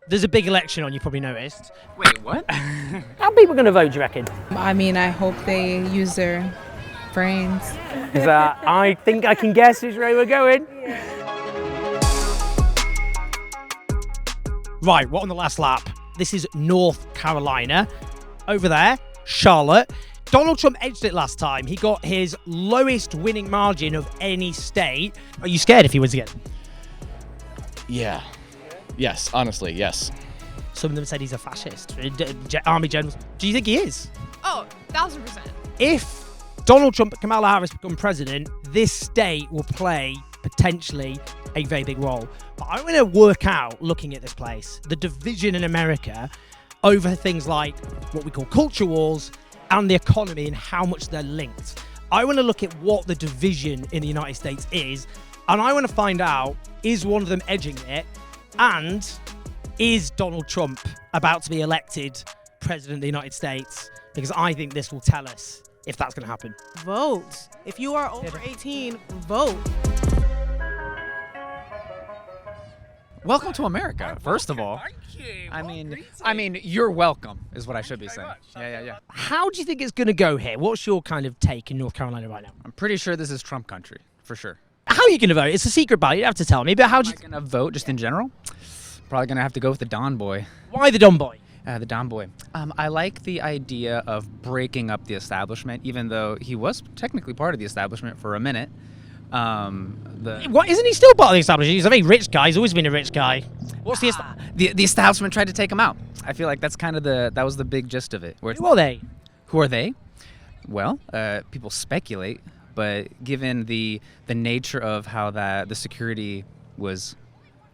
There's a big election on, you probably noticed. Wait, what? How are people going to vote, do you reckon? I mean, I hope they use their brains. I think I can guess which way we're going. Right, what on the last lap? This is North Carolina. Over there, Charlotte. Donald Trump edged it last time. He got his lowest winning margin of any state. Are you scared if he wins again? Yeah. Yes, honestly, yes. Some of them said he's a fascist. Army generals. Do you think he is? Oh, 1000%. If Donald Trump and Kamala Harris become president, this state will play potentially a very big role. But I want to work out, looking at this place, the division in America over things like what we call culture wars and the economy and how much they're linked. I want to look at what the division in the United States is, and I want to find out, is one of them edging it, and is Donald Trump about to be elected president of the United States? Because I think this will tell us if that's going to happen. Vote. If you are over 18, vote. Welcome to America, first of all. Thank you. I mean, you're welcome, is what I should be saying. Yeah. How do you think it's going to go here? What's your kind of take in North Carolina right now? I'm pretty sure this is Trump country, for sure. How are you going to vote? It's a secret ballot. You don't have to tell me. But how do you? Am I going to vote just in general? Probably going to have to go with the Don Boy. Why the Don Boy? The Don Boy. I like the idea of breaking up the establishment, even though he was technically part of the establishment for a minute. What, isn't he still part of the establishment? He's a very rich guy. He's always been a rich guy. What's the the establishment tried to take him out. I feel like that's kind of that was the big gist of it. Who are they? Who are they? Well, people speculate, but given the nature of how the security was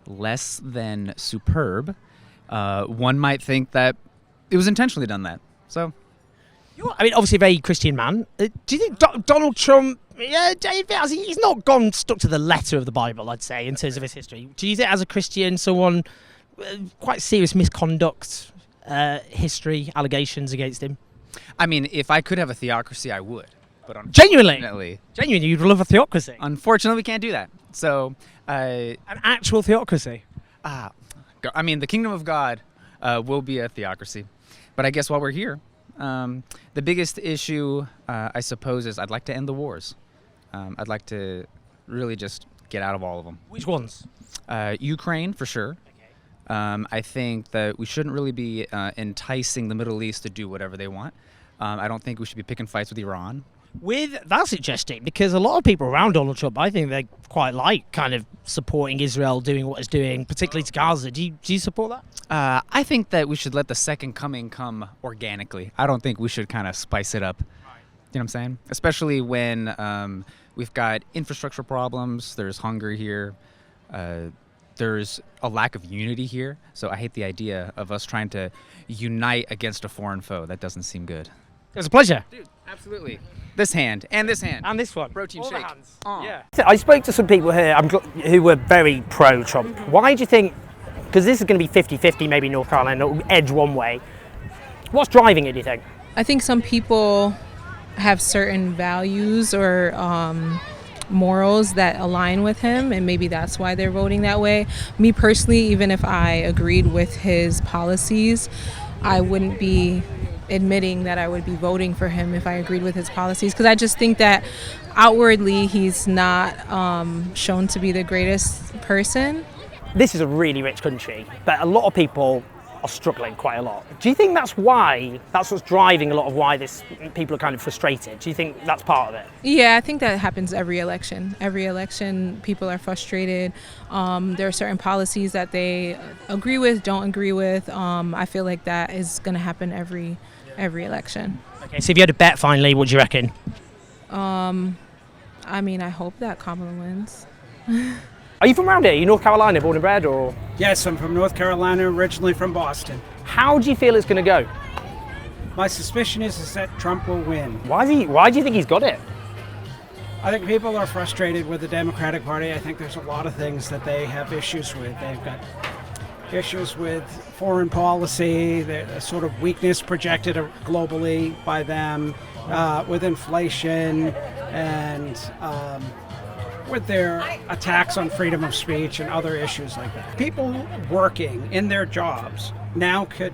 less than superb, one might think that it was intentionally done that. So, obviously a very Christian man. Do you think Donald Trump? Yeah, he's not gone stuck to the letter of the Bible, I'd say, in terms of his history. Do you think, as a Christian, someone quite serious misconduct, history, allegations against him? I mean, if I could have a theocracy, I would. But Genuinely, you'd love a theocracy. Unfortunately, we can't do that. So, an actual theocracy. I mean, the kingdom of God will be a theocracy. But I guess while we're here, the biggest issue, I suppose, is I'd like to end the wars. I'd like to really just get out of all of them. Which ones? Ukraine, for sure. Okay. I think that we shouldn't really be enticing the Middle East to do whatever they want. I don't think we should be picking fights with Iran. That's interesting, because a lot of people around Donald Trump, I think they quite like kind of supporting Israel doing what it's doing, particularly to Gaza. Do you support that? I think that we should let the second coming come organically. I don't think we should kind of spice it up. You know what I'm saying? Especially when we've got infrastructure problems, there's hunger here, there's a lack of unity here. So I hate the idea of us trying to unite against a foreign foe. That doesn't seem good. It's a pleasure. Dude, absolutely. This hand, and this hand. And this one. Protein all shake. The hands. Yeah. I spoke to some people here who were very pro-Trump. Why do you think, because this is going to be 50-50, maybe North Carolina, it'll edge one way. What's driving it, do you think? I think some people have certain values or morals that align with him, and maybe that's why they're voting that way. Me personally, even if I agreed with his policies, I wouldn't be admitting that I would be voting for him if I agreed with his policies, because I just think that outwardly he's not shown to be the greatest person. This is a really rich country, but a lot of people are struggling quite a lot. Do you think that's what's driving a lot of why people are kind of frustrated? Do you think that's part of it? Yeah, I think that happens every election. Every election, people are frustrated. There are certain policies that they agree with, don't agree with. I feel like that is going to happen every election. Okay, so if you had a bet finally, what do you reckon? I mean, I hope that Kamala wins. Are you from around here? Are you North Carolina, born and bred, or? Yes, I'm from North Carolina, originally from Boston. How do you feel it's going to go? My suspicion is that Trump will win. Why do you think he's got it? I think people are frustrated with the Democratic Party. I think there's a lot of things that they have issues with. They've got issues with foreign policy, the sort of weakness projected globally by them, with inflation, and with their attacks on freedom of speech and other issues like that. People working in their jobs now could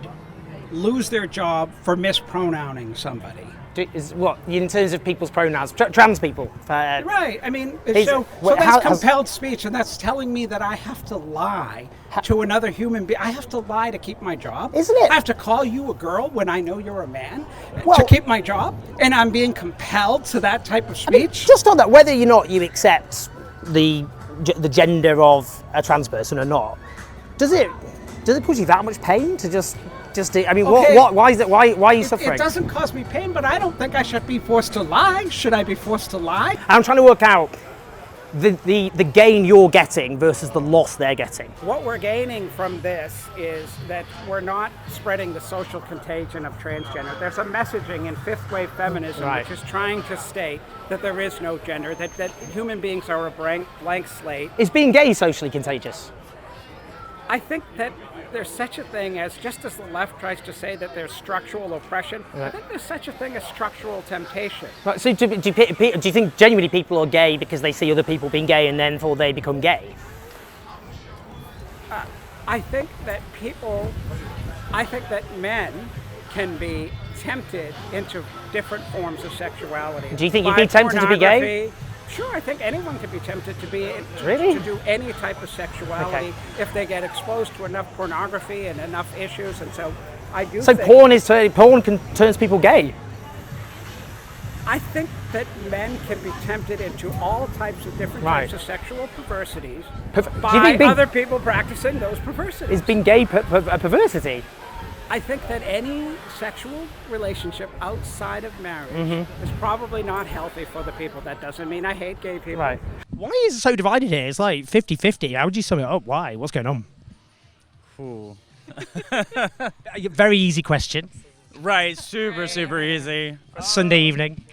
lose their job for mispronouncing somebody. Is what in terms of people's pronouns, trans people. Right. I mean, Is- so wh- that's how- compelled speech, and that's telling me that I have to lie to another human being. I have to lie to keep my job. Isn't it? I have to call you a girl when I know you're a man Well- to keep my job, and I'm being compelled to that type of speech. Just on that, whether or not you accept the gender of a trans person or not, does it cause you that much pain to just? I mean, Okay. why is it? Why are you suffering? It doesn't cause me pain, but I don't think I should be forced to lie. Should I be forced to lie? I'm trying to work out the gain you're getting versus the loss they're getting. What we're gaining from this is that we're not spreading the social contagion of transgender. There's a messaging in fifth wave feminism Right. which is trying to state that there is no gender, that human beings are a blank slate. Is being gay socially contagious? I think that there's such a thing as, just as the left tries to say that there's structural oppression, I think there's such a thing as structural temptation. Right, so do you think genuinely people are gay because they see other people being gay and therefore they become gay? I think that men can be tempted into different forms of sexuality. Do you think you'd by be tempted to be gay? pornography. Sure, I think anyone can be tempted to be Really? to do any type of sexuality Okay. if they get exposed to enough pornography and enough issues. And so I do So think porn turns people gay. I think that men can be tempted into all types of different Right. types of sexual perversities Do you by think being- other people practicing those perversities. Is being gay a perversity? I think that any sexual relationship outside of marriage is probably not healthy for the people. That doesn't mean I hate gay people. Right. Why is it so divided here? It's like 50-50. How would you sum it up? Why? What's going on? Ooh. Very easy question. Right, super easy. Sunday evening.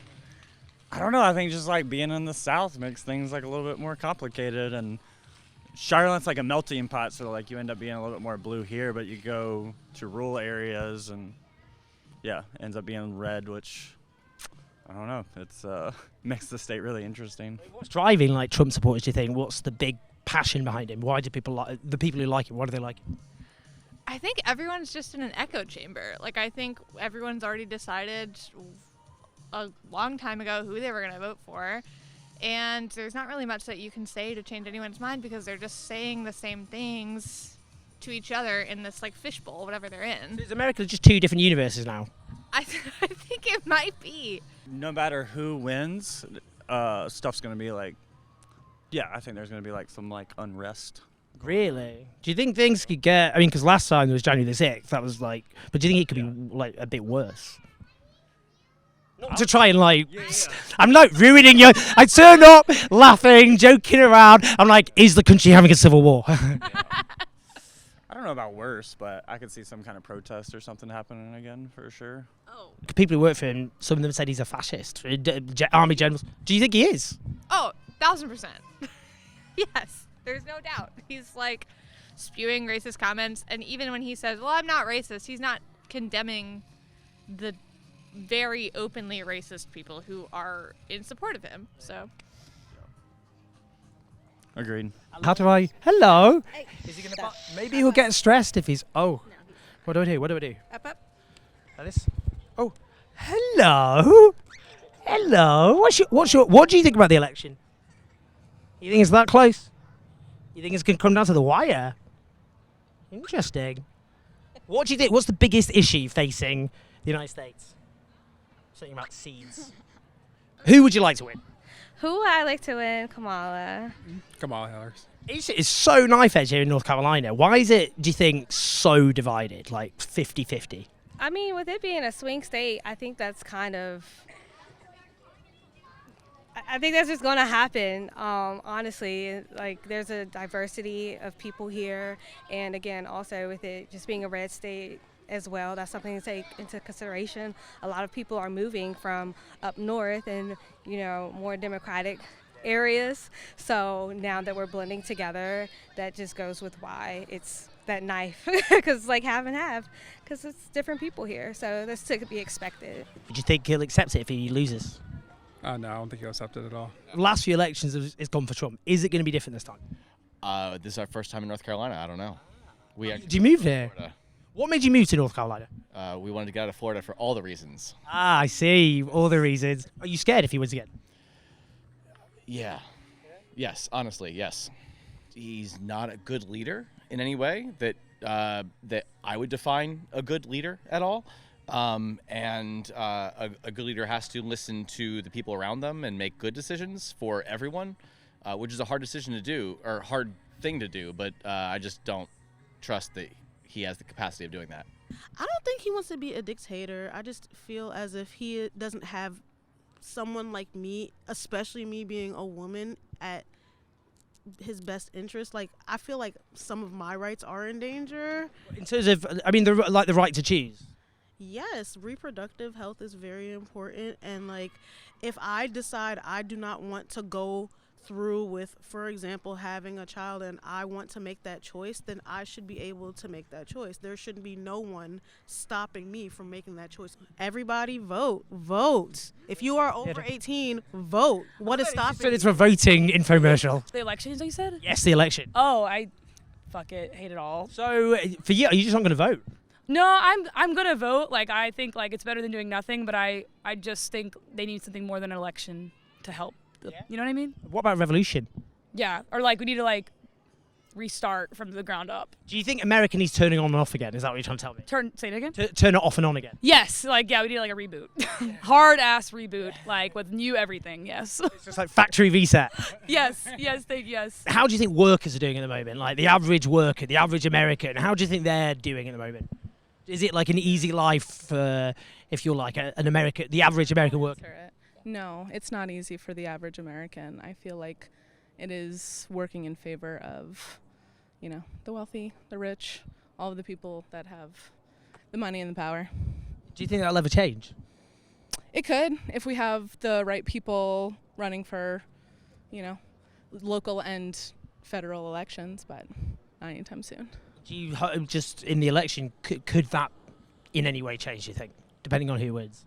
I don't know, I think just like being in the South makes things like a little bit more complicated, and Charlotte's like a melting pot, so like you end up being a little bit more blue here, but you go to rural areas and yeah, ends up being red, which I don't know. It's makes the state really interesting. What's driving like Trump supporters, do you think? What's the big passion behind him? Why do people like the people who like him? Why do they like him? I think everyone's just in an echo chamber. Like, I think everyone's already decided a long time ago who they were going to vote for. And there's not really much that you can say to change anyone's mind because they're just saying the same things to each other in this, like, fishbowl, whatever they're in. Is America just two different universes now? I think it might be. No matter who wins, stuff's gonna be like, yeah, I think there's gonna be like some like unrest. Really? Do you think things could get? I mean, because last time it was January the 6th. That was like. But do you think it could be like a bit worse? Not to try and like. I'm not ruining you. I turn up laughing, joking around. I'm like, is the country having a civil war? I don't know about worse, but I could see some kind of protest or something happening again for sure. Oh. People who work for him, some of them said he's a fascist. Army generals. Do you think he is? Oh, 1000%. Yes, there's no doubt. He's like spewing racist comments, and even when he says, well, I'm not racist, he's not condemning the very openly racist people who are in support of him. So Agreed. How do I? Hello. Is he gonna? Maybe he'll get stressed if he's. Oh. What do I do? What do I do? Up, up. Like this. Oh. Hello. Hello. What do you think about the election? You think it's that close? You think it's gonna come down to the wire? Interesting. What do you think? What's the biggest issue facing the United States? Something about seeds. Who would you like to win? Who would I like to win? Kamala. Kamala Harris. It's so knife edge here in North Carolina. Why is it, do you think, so divided, like 50-50? I mean, with it being a swing state, I think that's kind of. I think that's just going to happen, honestly. Like, there's a diversity of people here. And again, also with it just being a red state as well, that's something to take into consideration. A lot of people are moving from up north and, you know, more democratic areas. So now that we're blending together, that just goes with why it's that knife, because it's like half and half, because it's different people here. So that's to be expected. Do you think he'll accept it if he loses? No, I don't think he'll accept it at all. Last few elections has gone for Trump. Is it going to be different this time? This is our first time in North Carolina. I don't know. Did you move here? Florida. What made you move to North Carolina? We wanted to get out of Florida for all the reasons. Ah, I see. All the reasons. Are you scared if he wins again? Yeah. Yes, honestly, yes. He's not a good leader in any way that I would define a good leader at all. A good leader has to listen to the people around them and make good decisions for everyone, which is a hard decision to do, or hard thing to do, but I just don't trust that he has the capacity of doing that. I don't think he wants to be a dictator. I just feel as if he doesn't have someone like me, especially me being a woman, at his best interest. Like, I feel like some of my rights are in danger. In terms of, I mean, the right to choose. Yes, reproductive health is very important, and like, if I decide I do not want to go through with, for example, having a child, and I want to make that choice, then I should be able to make that choice. There shouldn't be no one stopping me from making that choice. Everybody vote. If you are over 18, vote. What is stopping you? It's a voting infomercial. The elections, you said? Yes, the election. Oh, I fuck it, hate it all. So for you, are you just not going to vote? No, I'm gonna vote. Like, I think like it's better than doing nothing, but I just think they need something more than an election to help. You know what I mean? What about revolution? Yeah, or like we need to like restart from the ground up. Do you think America needs turning on and off again? Is that what you're trying to tell me? Say it again? Turn it off and on again. Yes, like yeah, we need like a reboot. Hard ass reboot, like with new everything, yes. It's just like factory reset. yes. How do you think workers are doing at the moment? Like the average worker, the average American, how do you think they're doing at the moment? Is it like an easy life if you're like an American, the average American worker? No, it's not easy for the average American. I feel like it is working in favor of, the wealthy, the rich, all of the people that have the money and the power. Do you think that'll ever change? It could, if we have the right people running for, local and federal elections, but not anytime soon. Do you just in the election, could that in any way change, do you think, depending on who wins?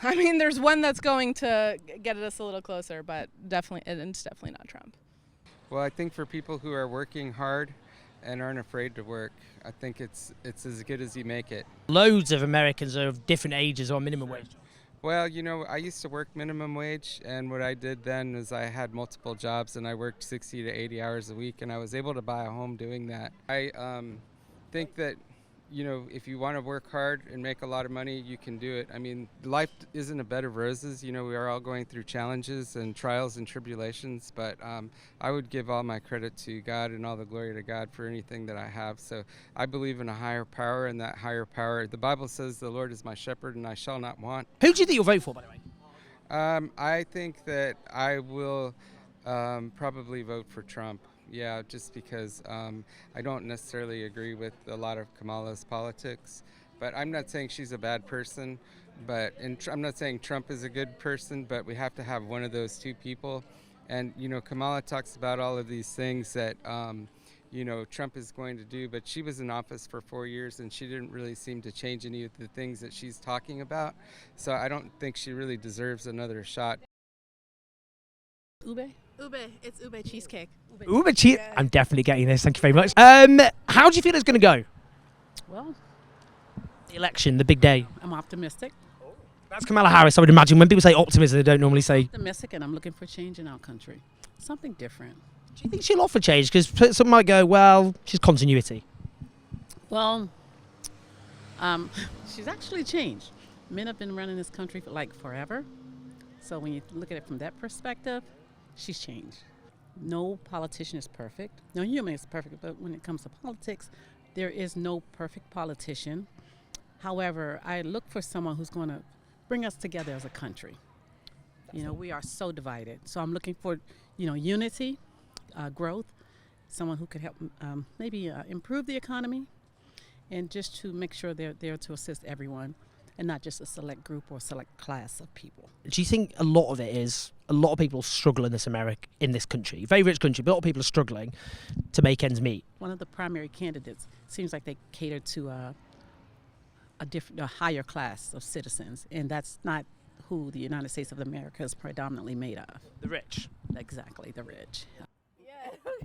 I mean, there's one that's going to get us a little closer, but it's definitely not Trump. Well, I think for people who are working hard and aren't afraid to work, I think it's as good as you make it. Loads of Americans are of different ages on minimum wage. Well, I used to work minimum wage, and what I did then is I had multiple jobs, and I worked 60 to 80 hours a week, and I was able to buy a home doing that. I think that, if you want to work hard and make a lot of money, you can do it. I mean, life isn't a bed of roses. We are all going through challenges and trials and tribulations, but I would give all my credit to God and all the glory to God for anything that I have. So I believe in a higher power, and that higher power, the Bible says the Lord is my shepherd and I shall not want. Who do you think you'll vote for, by the way? I think that I will probably vote for Trump. Yeah, just because I don't necessarily agree with a lot of Kamala's politics, but I'm not saying she's a bad person, I'm not saying Trump is a good person, but we have to have one of those two people. And, Kamala talks about all of these things that, Trump is going to do, but she was in office for 4 years and she didn't really seem to change any of the things that she's talking about. So I don't think she really deserves another shot. Ube, it's ube cheesecake. Ube cheese. Yeah. I'm definitely getting this. Thank you very much. How do you feel it's going to go? Well, the election, the big day. I'm optimistic. That's Kamala Harris. I would imagine when people say optimism, they don't normally say. Optimistic, and I'm looking for change in our country. Something different. Do you think she'll offer change? Because some might go, well, she's continuity. Well, she's actually changed. Men have been running this country for forever. So when you look at it from that perspective, she's changed. No politician is perfect. No human is perfect, but when it comes to politics, there is no perfect politician. However, I look for someone who's going to bring us together as a country. We are so divided. So I'm looking for, unity, growth, someone who could help maybe improve the economy, and just to make sure they're there to assist everyone, and not just a select group or select class of people. Do you think a lot of it is, a lot of people struggle in this country, very rich country, but a lot of people are struggling to make ends meet? One of the primary candidates seems like they cater to a higher class of citizens, and that's not who the United States of America is predominantly made of. The rich. Exactly, the rich.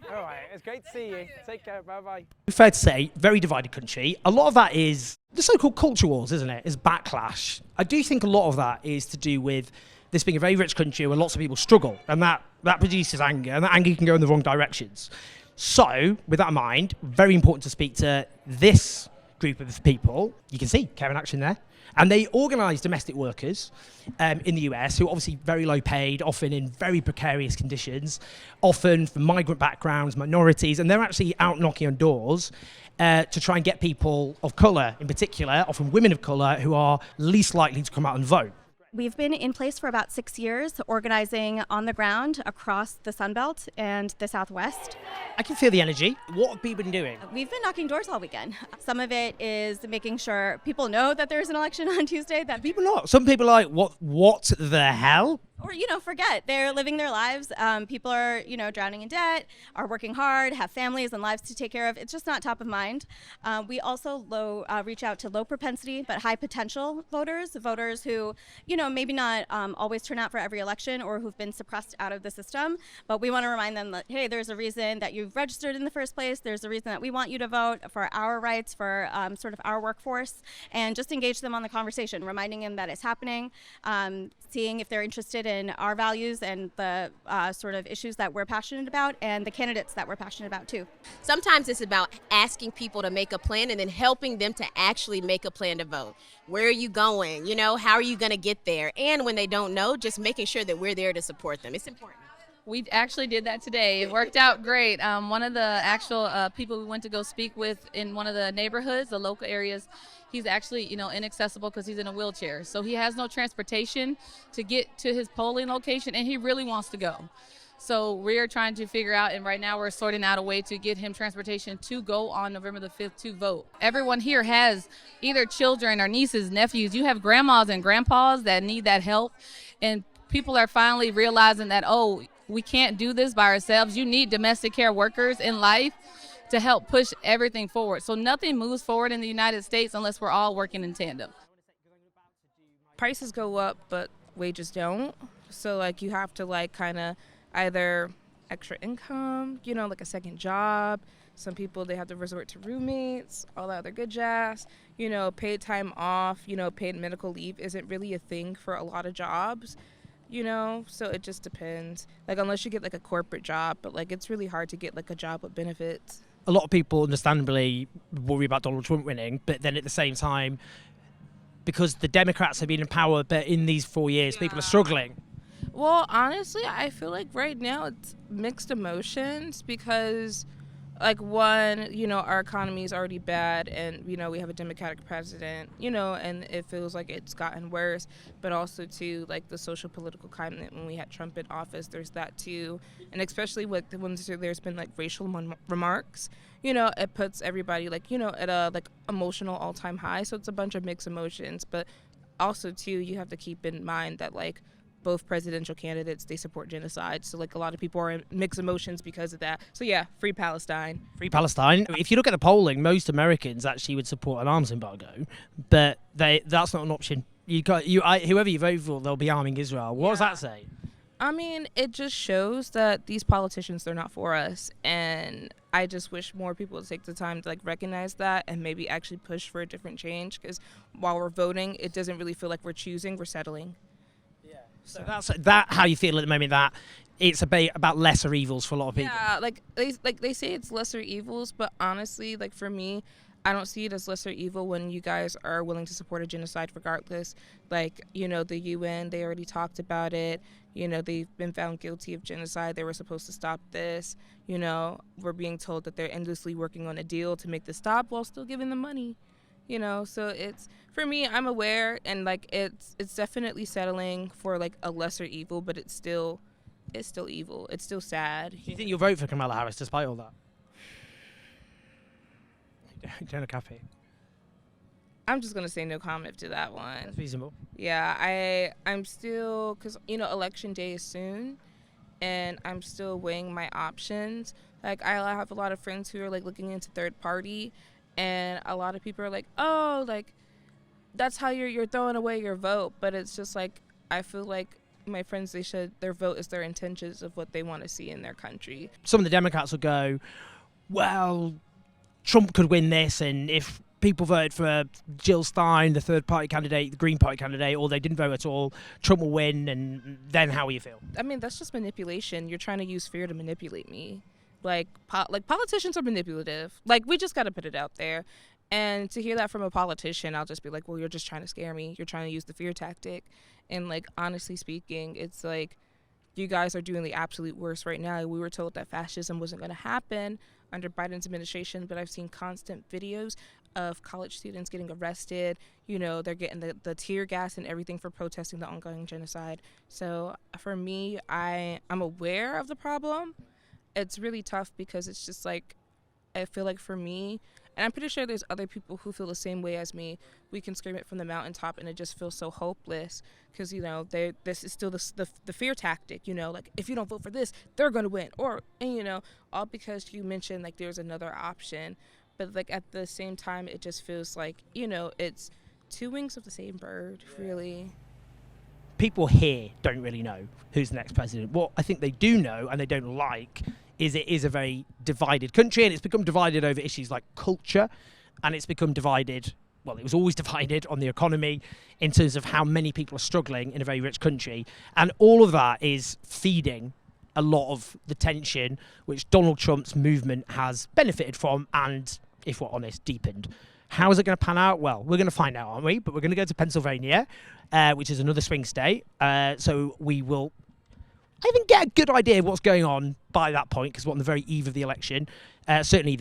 All right, it's great to see you. Take care. Bye-bye. Fair to say, very divided country. A lot of that is the so-called culture wars, isn't it? Is backlash. I do think a lot of that is to do with this being a very rich country where lots of people struggle, and that produces anger, and that anger can go in the wrong directions. So, with that in mind, very important to speak to this group of people. You can see Care in Action there. And they organise domestic workers in the US who are obviously very low paid, often in very precarious conditions, often from migrant backgrounds, minorities, and they're actually out knocking on doors to try and get people of colour, in particular, often women of colour, who are least likely to come out and vote. We've been in place for about 6 years, organizing on the ground across the Sun Belt and the Southwest. I can feel the energy. What have people been doing? We've been knocking doors all weekend. Some of it is making sure people know that there's an election on Tuesday. That people not. Some people are like, what the hell? Or, forget. They're living their lives. People are, drowning in debt, are working hard, have families and lives to take care of. It's just not top of mind. We also reach out to low propensity but high potential voters who, maybe not always turn out for every election or who've been suppressed out of the system. But we want to remind them that, hey, there's a reason that you've registered in the first place. There's a reason that we want you to vote for our rights, for sort of our workforce, and just engage them on the conversation, reminding them that it's happening, seeing if they're interested in our values and the sort of issues that we're passionate about and the candidates that we're passionate about too. Sometimes it's about asking people to make a plan and then helping them to actually make a plan to vote. Where are you going? How are you going to get there? And when they don't know, just making sure that we're there to support them. It's important. We actually did that today. It worked out great. One of the actual people we went to go speak with in one of the neighborhoods, the local areas, he's actually, inaccessible because he's in a wheelchair. So he has no transportation to get to his polling location, and he really wants to go. So we're trying to figure out, and right now we're sorting out a way to get him transportation to go on November the 5th to vote. Everyone here has either children or nieces, nephews. You have grandmas and grandpas that need that help, and people are finally realizing that, we can't do this by ourselves. You need domestic care workers in life to help push everything forward. So nothing moves forward in the United States unless we're all working in tandem. Prices go up, but wages don't. So you have to kind of either extra income, like a second job. Some people, they have to resort to roommates, all that other good jazz. Paid time off, paid medical leave isn't really a thing for a lot of jobs. So it just depends. Unless you get a corporate job, but it's really hard to get a job with benefits. A lot of people understandably worry about Donald Trump winning, but then at the same time, because the Democrats have been in power, but in these 4 years, people are struggling. Well, honestly, I feel like right now it's mixed emotions because one, our economy is already bad and, we have a Democratic president, and it feels like it's gotten worse. But also, too, the social political climate when we had Trump in office, there's that, too. And especially when there's been, racial remarks, it puts everybody, at a, emotional all-time high. So it's a bunch of mixed emotions. But also, too, you have to keep in mind that, both presidential candidates, they support genocide. So, a lot of people are in mixed emotions because of that. So, yeah, free Palestine. Free Palestine. If you look at the polling, most Americans actually would support an arms embargo, but that's not an option. Whoever you vote for, they'll be arming Israel. What does that say? I mean, it just shows that these politicians, they're not for us. And I just wish more people would take the time to, recognize that and maybe actually push for a different change. Because while we're voting, it doesn't really feel like we're choosing, we're settling. So that's how you feel at the moment, that it's about lesser evils for a lot of people. Yeah, they say it's lesser evils, but honestly, for me, I don't see it as lesser evil when you guys are willing to support a genocide regardless. The UN, they already talked about it. They've been found guilty of genocide. They were supposed to stop this. We're being told that they're endlessly working on a deal to make this stop while still giving them money. So it's, for me, I'm aware, and it's definitely settling for a lesser evil, but it's still evil. It's still sad. Do you think you'll vote for Kamala Harris despite all that? Don't look happy. I'm just gonna say no comment to that one. That's reasonable. Yeah, I'm still, because election day is soon, and I'm still weighing my options. I have a lot of friends who are looking into third party. And a lot of people are that's how you're throwing away your vote. But it's just I feel like my friends, their vote is their intentions of what they want to see in their country. Some of the Democrats will go, well, Trump could win this, and if people voted for Jill Stein, the third party candidate, the Green Party candidate, or they didn't vote at all, Trump will win, and then how will you feel? I mean, that's just manipulation. You're trying to use fear to manipulate me. Like politicians are manipulative. Like, we just got to put it out there. And to hear that from a politician, I'll just be like, well, you're just trying to scare me. You're trying to use the fear tactic. And, like, honestly speaking, it's like, you guys are doing the absolute worst right now. We were told that fascism wasn't going to happen under Biden's administration, but I've seen constant videos of college students getting arrested. You know, they're getting the tear gas and everything for protesting the ongoing genocide. So for me, I'm aware of the problem. It's really tough because it's just like, I feel like for me, and I'm pretty sure there's other people who feel the same way as me, we can scream it from the mountaintop and it just feels so hopeless because, you know, this is still the fear tactic, you know, like, if you don't vote for this, they're going to win. And, you know, all because you mentioned, like, there's another option. But, like, at the same time, it just feels like, you know, it's two wings of the same bird, really. People here don't really know who's the next president. What I think they do know and they don't like is it is a very divided country, and it's become divided over issues like culture, and it's become divided, well, it was always divided on the economy in terms of how many people are struggling in a very rich country. And all of that is feeding a lot of the tension which Donald Trump's movement has benefited from and, if we're honest, deepened. How is it going to pan out? Well, we're going to find out, aren't we? But we're going to go to Pennsylvania, which is another swing state. So we will, I think, get a good idea of what's going on by that point, because we're on the very eve of the election. Certainly there.